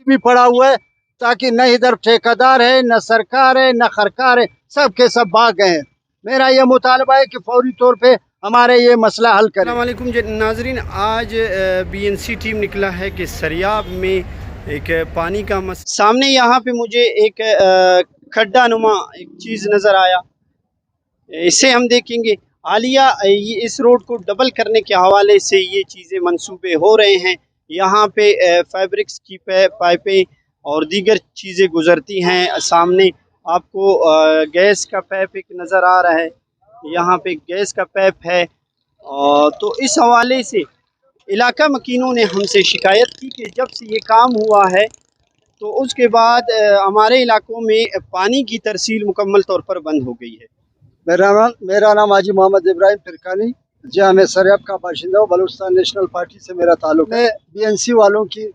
भी पड़ा हुआ है, ताकि न इधर ठेकेदार है, न सरकार है, न खरकार है, सब के सब भाग गए हैं। मेरा ये मुतालबा है कि फौरी तौर पे हमारे ये मसला हल करें। अस्सलाम वालेकुम नाजरीन, आज बीएनसी टीम निकला है कि सरियाब में एक पानी का सामने यहाँ पे मुझे एक खड्डा नुमा एक चीज़ नज़र आया। इसे हम देखेंगे। हालिया इस रोड को डबल करने के हवाले से ये चीज़ें मंसूबे हो रहे हैं। यहाँ पे फैब्रिक्स की पाइपें और दीगर चीज़ें गुजरती हैं। सामने आपको गैस का पाइप एक नज़र आ रहा है, यहाँ पे गैस का पाइप है। तो इस हवाले से इलाका मकीनों ने हमसे शिकायत की कि जब से ये काम हुआ है तो उसके बाद हमारे इलाकों में पानी की तरसील मुकम्मल तौर पर बंद हो गई है। मेरा नाम हाजी मोहम्मद इब्राहिम फिरकानी, जहाँ मैं सरियाब का बाशिंदा हूँ। बलूचिस्तान नेशनल पार्टी से मेरा ताल्लुक है। बीएनसी वालों की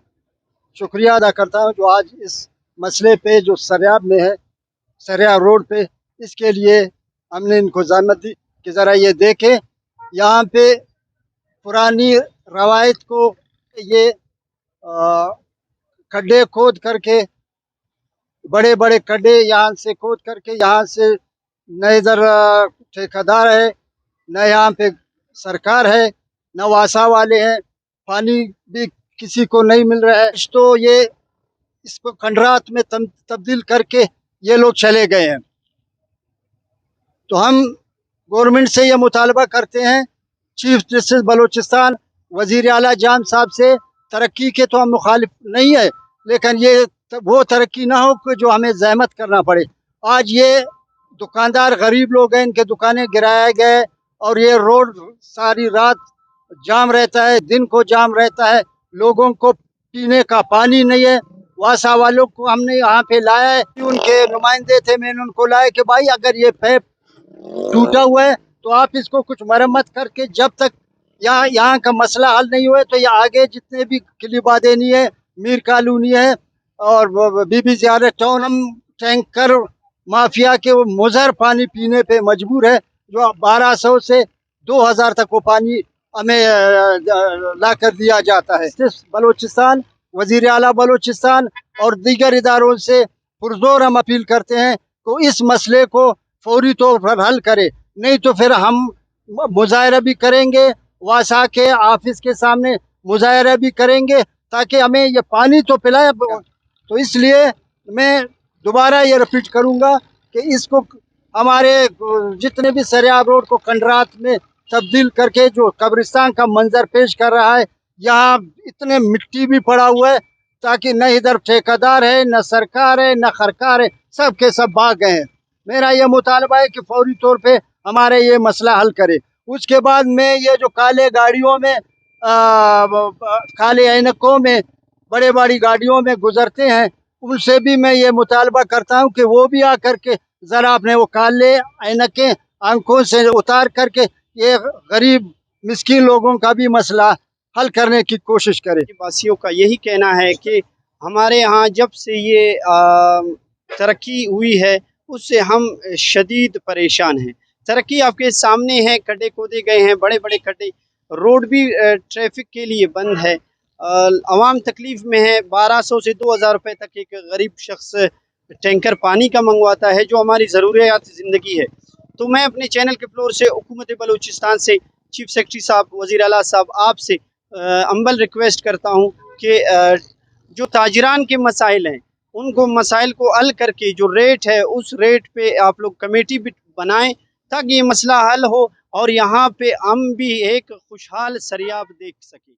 शुक्रिया अदा करता हूँ जो आज इस मसले पे जो सरियाब में है, सरियाब रोड पे, इसके लिए हमने इनको ज़हमत दी कि ज़रा ये देखें। यहाँ पे पुरानी रवायत को ये खड्डे खोद करके, बड़े बड़े खड्डे यहाँ से खोद करके, यहाँ से न इधर ठेकेदार है, न यहाँ पे सरकार है, न वासा वाले हैं, पानी भी किसी को नहीं मिल रहा है। तो ये इसको खंडरात में तब्दील करके ये लोग चले गए हैं। तो हम गवर्नमेंट से ये मुतालबा करते हैं, चीफ जस्टिस बलूचिस्तान वजीर आला जाम साहब से, तरक्की के तो हम मुखालिफ नहीं है, लेकिन ये वो तरक्की ना हो कि जो हमें जहमत करना पड़े। आज ये दुकानदार गरीब लोग हैं, इनके दुकानें गिराए गए और ये रोड सारी रात जाम रहता है, दिन को जाम रहता है। लोगों को पीने का पानी नहीं है। वासा वालों को हमने यहाँ पे लाया है, उनके नुमाइंदे थे, मैंने उनको लाया कि भाई अगर ये पाइप टूटा हुआ है तो आप इसको कुछ मरम्मत करके, जब तक यहाँ का मसला हल नहीं हुआ तो ये आगे जितने भी किलीबादेनी है, मीर कॉलोनी है और बीबी ज़ियारत टाउन, हम टैंकर माफिया के वो मुज़र पानी पीने पे मजबूर है, जो 1200 से 2000 तक वो पानी हमें ला कर दिया जाता है। बलूचिस्तान, वजीर आला बलूचिस्तान और दीगर इदारों से पुरजोर हम अपील करते हैं तो इस मसले को फौरी तौर पर हल करे, नहीं तो फिर हम मुजाहरा भी करेंगे, वासा के ऑफिस के सामने मुजाहरा भी करेंगे, ताकि हमें ये पानी तो पिलाए। तो इसलिए मैं दोबारा ये रिपीट करूँगा कि इसको हमारे जितने भी सरियाब रोड को खंडरात में तब्दील करके जो कब्रिस्तान का मंजर पेश कर रहा है, यहाँ इतने मिट्टी भी पड़ा हुआ है, ताकि न इधर ठेकेदार है, न सरकार है, न खरकार है, सब के सब भाग गए हैं। मेरा ये मुतालबा है कि फौरी तौर पे हमारे ये मसला हल करे। उसके बाद मैं ये जो काले गाड़ियों में काले ऐनकों में बड़े बड़ी गाड़ियों में गुजरते हैं, उनसे भी मैं ये मुतालबा करता हूँ कि वो भी आकर के ज़रा अपने वो काले ऐनकें आंखों से उतार करके ये गरीब मिस्कीन लोगों का भी मसला हल करने की कोशिश करें। वासियों का यही कहना है कि हमारे यहाँ जब से ये तरक्की हुई है उससे हम शदीद परेशान हैं। तरक्की आपके सामने है, खड्डे खोदे गए हैं, बड़े बड़े खड्डे, रोड भी ट्रैफिक के लिए बंद है। आवाम तकलीफ़ में है। 1200 से 2000 रुपये तक एक गरीब शख्स टैंकर पानी का मंगवाता है, जो हमारी ज़रूरियात ज़िंदगी है। तो मैं अपने चैनल के फ्लोर से हुकूमत बलूचिस्तान से, चीफ सेक्रेटरी साहब, वज़ीर आला साहब, आपसे अम्बल रिक्वेस्ट करता हूँ कि जो ताजरान के मसाइल हैं उनको मसाइल को हल करके जो रेट है उस रेट पे आप लोग कमेटी भी बनाएं, ताकि ये मसला हल हो और यहाँ पे हम भी एक खुशहाल सरियाब देख सकें।